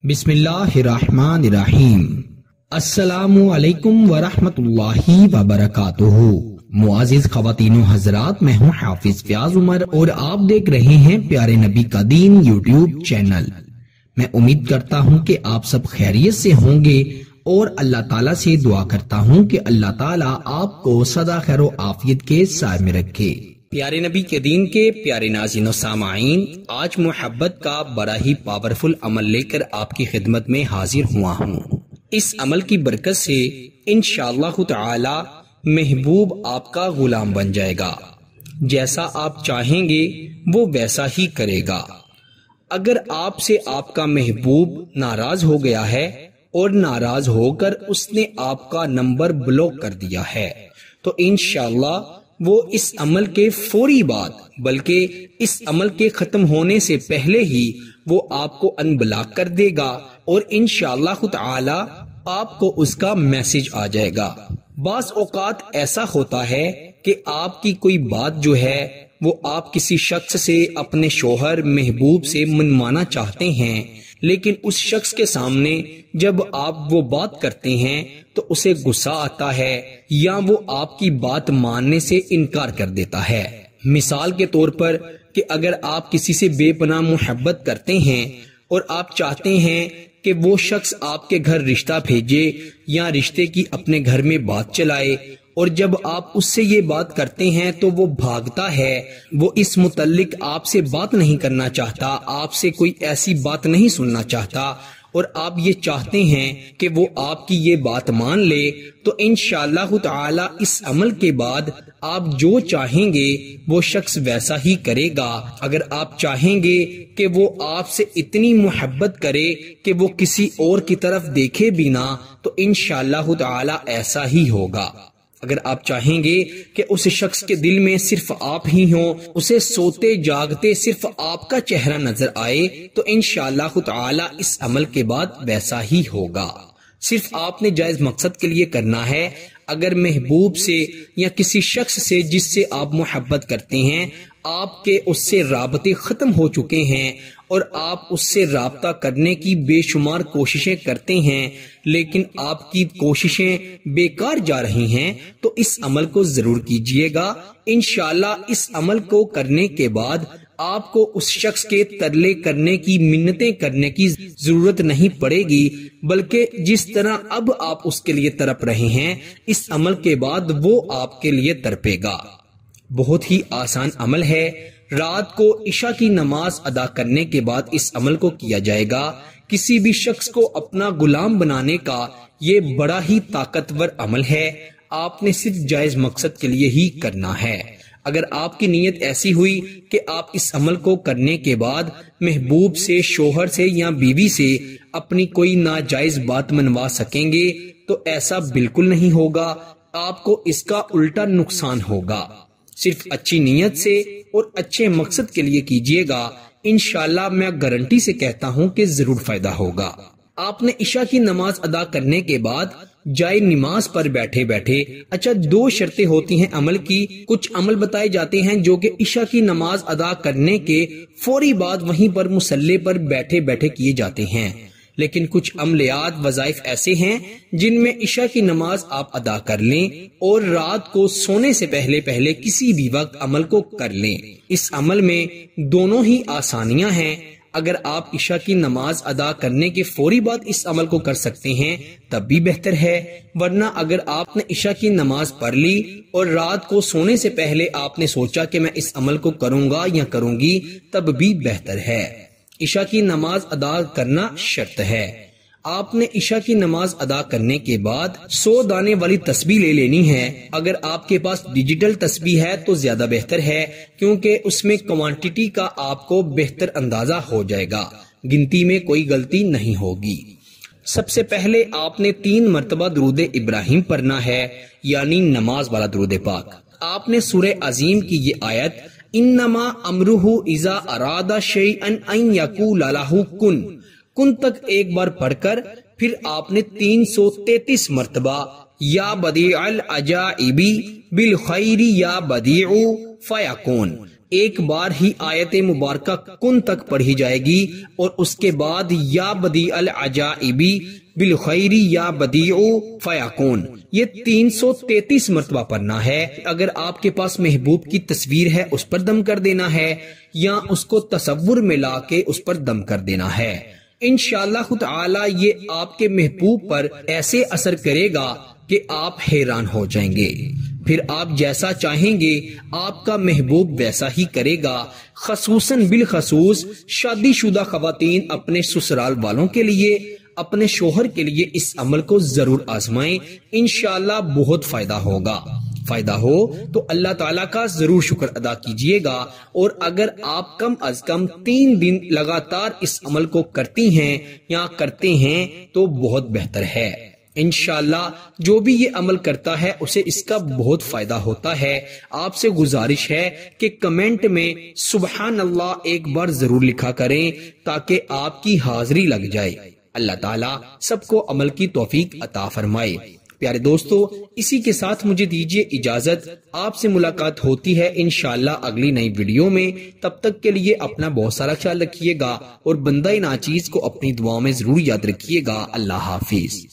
بسم اللہ الرحمن الرحیم۔ السلام علیکم ورحمۃ اللہ وبرکاتہ۔ معزز خواتین و حضرات، میں ہوں حافظ فیاض عمر اور آپ دیکھ رہے ہیں پیارے نبی کا دین یوٹیوب چینل۔ میں امید کرتا ہوں کہ آپ سب خیریت سے ہوں گے اور اللہ تعالیٰ سے دعا کرتا ہوں کہ اللہ تعالیٰ آپ کو سدا خیر و عافیت کے سائے میں رکھے۔ پیارے نبی کے دین کے پیارے ناظرین و سامعین، آج محبت کا بڑا ہی پاورفل عمل لے کر آپ کی خدمت میں حاضر ہوا ہوں۔ اس عمل کی برکت سے انشاءاللہ تعالی محبوب آپ کا غلام بن جائے گا۔ جیسا آپ چاہیں گے وہ ویسا ہی کرے گا۔ اگر آپ سے آپ کا محبوب ناراض ہو گیا ہے اور ناراض ہو کر اس نے آپ کا نمبر بلاک کر دیا ہے تو انشاءاللہ وہ اس عمل کے فوری بعد بلکہ اس عمل کے ختم ہونے سے پہلے ہی وہ آپ کو ان بلاک کر دے گا اور انشاءاللہ تعالی آپ کو اس کا میسج آ جائے گا۔ بعض اوقات ایسا ہوتا ہے کہ آپ کی کوئی بات جو ہے وہ آپ کسی شخص سے، اپنے شوہر محبوب سے منوانا چاہتے ہیں، لیکن اس شخص کے سامنے جب آپ وہ بات کرتے ہیں تو اسے غصہ آتا ہے یا وہ آپ کی بات ماننے سے انکار کر دیتا ہے۔ مثال کے طور پر کہ اگر آپ کسی سے بے پناہ محبت کرتے ہیں اور آپ چاہتے ہیں کہ وہ شخص آپ کے گھر رشتہ بھیجے یا رشتے کی اپنے گھر میں بات چلائے، اور جب آپ اس سے یہ بات کرتے ہیں تو وہ بھاگتا ہے، وہ اس متعلق آپ سے بات نہیں کرنا چاہتا، آپ سے کوئی ایسی بات نہیں سننا چاہتا، اور آپ یہ چاہتے ہیں کہ وہ آپ کی یہ بات مان لے، تو انشاءاللہ تعالی اس عمل کے بعد آپ جو چاہیں گے وہ شخص ویسا ہی کرے گا۔ اگر آپ چاہیں گے کہ وہ آپ سے اتنی محبت کرے کہ وہ کسی اور کی طرف دیکھے بھی نہ تو انشاءاللہ تعالی ایسا ہی ہوگا۔ اگر آپ چاہیں گے کہ اس شخص کے دل میں صرف آپ ہی ہوں، اسے سوتے جاگتے صرف آپ کا چہرہ نظر آئے تو انشاءاللہ تعالی اس عمل کے بعد ویسا ہی ہوگا۔ صرف آپ نے جائز مقصد کے لیے کرنا ہے۔ اگر محبوب سے یا کسی شخص سے جس سے آپ محبت کرتے ہیں آپ کے اس سے رابطے ختم ہو چکے ہیں اور آپ اس سے رابطہ کرنے کی بے شمار کوششیں کرتے ہیں لیکن آپ کی کوششیں بیکار جا رہی ہیں تو اس عمل کو ضرور کیجیے گا۔ انشاءاللہ اس عمل کو کرنے کے بعد آپ کو اس شخص کے ترلے کرنے کی، منتیں کرنے کی ضرورت نہیں پڑے گی، بلکہ جس طرح اب آپ اس کے لیے تڑپ رہے ہیں اس عمل کے بعد وہ آپ کے لیے تڑپے گا۔ بہت ہی آسان عمل ہے۔ رات کو عشاء کی نماز ادا کرنے کے بعد اس عمل کو کیا جائے گا۔ کسی بھی شخص کو اپنا غلام بنانے کا یہ بڑا ہی طاقتور عمل ہے۔ آپ نے صرف جائز مقصد کے لیے ہی کرنا ہے۔ اگر آپ کی نیت ایسی ہوئی کہ آپ اس عمل کو کرنے کے بعد محبوب سے، شوہر سے یا بیوی سے اپنی کوئی ناجائز بات منوا سکیں گے تو ایسا بالکل نہیں ہوگا، آپ کو اس کا الٹا نقصان ہوگا۔ صرف اچھی نیت سے اور اچھے مقصد کے لیے کیجیے گا، انشاءاللہ میں گارنٹی سے کہتا ہوں کہ ضرور فائدہ ہوگا۔ آپ نے عشاء کی نماز ادا کرنے کے بعد جائے نماز پر بیٹھے بیٹھے، اچھا دو شرطیں ہوتی ہیں عمل کی۔ کچھ عمل بتائے جاتے ہیں جو کہ عشاء کی نماز ادا کرنے کے فوری بعد وہیں پر مصلی پر بیٹھے بیٹھے کیے جاتے ہیں، لیکن کچھ عملیات، وظائف ایسے ہیں جن میں عشاء کی نماز آپ ادا کر لیں اور رات کو سونے سے پہلے کسی بھی وقت عمل کو کر لیں۔ اس عمل میں دونوں ہی آسانیاں ہیں۔ اگر آپ عشاء کی نماز ادا کرنے کے فوری بعد اس عمل کو کر سکتے ہیں تب بھی بہتر ہے، ورنہ اگر آپ نے عشاء کی نماز پڑھ لی اور رات کو سونے سے پہلے آپ نے سوچا کہ میں اس عمل کو کروں گا یا کروں گی تب بھی بہتر ہے۔ عشاء کی نماز ادا کرنا شرط ہے۔ آپ نے عشاء کی نماز ادا کرنے کے بعد 100 دانے والی تسبیح لے لینی ہے۔ اگر آپ کے پاس ڈیجیٹل تسبیح ہے تو زیادہ بہتر ہے، کیونکہ اس میں کوانٹٹی کا آپ کو بہتر اندازہ ہو جائے گا، گنتی میں کوئی غلطی نہیں ہوگی۔ سب سے پہلے آپ نے 3 مرتبہ درود ابراہیم پڑھنا ہے، یعنی نماز والا درود پاک۔ آپ نے سورہ عظیم کی یہ آیت انما امرہ اذا اراد شیئا ان یقول لہ کن تک ایک بار پڑھ کر پھر آپ نے 333 مرتبہ یا بدیع العجائب بالخیر یا بدیع فیکون، ایک بار ہی آیت مبارکہ کن تک پڑھی جائے گی اور اس کے بعد یا بدیع العجائبی بالخیری یا بدیع فیکون یہ 333 مرتبہ پڑھنا ہے۔ اگر آپ کے پاس محبوب کی تصویر ہے اس پر دم کر دینا ہے یا اس کو تصور میں لا کے اس پر دم کر دینا ہے۔ انشاءاللہ تعالی یہ آپ کے محبوب پر ایسے اثر کرے گا کہ آپ حیران ہو جائیں گے، پھر آپ جیسا چاہیں گے آپ کا محبوب ویسا ہی کرے گا۔ خصوصاً بالخصوص شادی شدہ خواتین اپنے سسرال والوں کے لیے، اپنے شوہر کے لیے اس عمل کو ضرور آزمائیں، انشاءاللہ بہت فائدہ ہوگا۔ فائدہ ہو تو اللہ تعالیٰ کا ضرور شکر ادا کیجئے گا، اور اگر آپ کم از کم 3 دن لگاتار اس عمل کو کرتی ہیں یا کرتے ہیں تو بہت بہتر ہے۔ انشاءاللہ جو بھی یہ عمل کرتا ہے اسے اس کا بہت فائدہ ہوتا ہے۔ آپ سے گزارش ہے کہ کمنٹ میں سبحان اللہ ایک بار ضرور لکھا کریں تاکہ آپ کی حاضری لگ جائے۔ اللہ تعالیٰ سب کو عمل کی توفیق عطا فرمائے۔ پیارے دوستو، اسی کے ساتھ مجھے دیجیے اجازت، آپ سے ملاقات ہوتی ہے انشاءاللہ اگلی نئی ویڈیو میں۔ تب تک کے لیے اپنا بہت سارا خیال رکھیے گا اور بندہ ناچیز کو اپنی دعاؤں میں ضرور یاد رکھیے گا۔ اللہ حافظ۔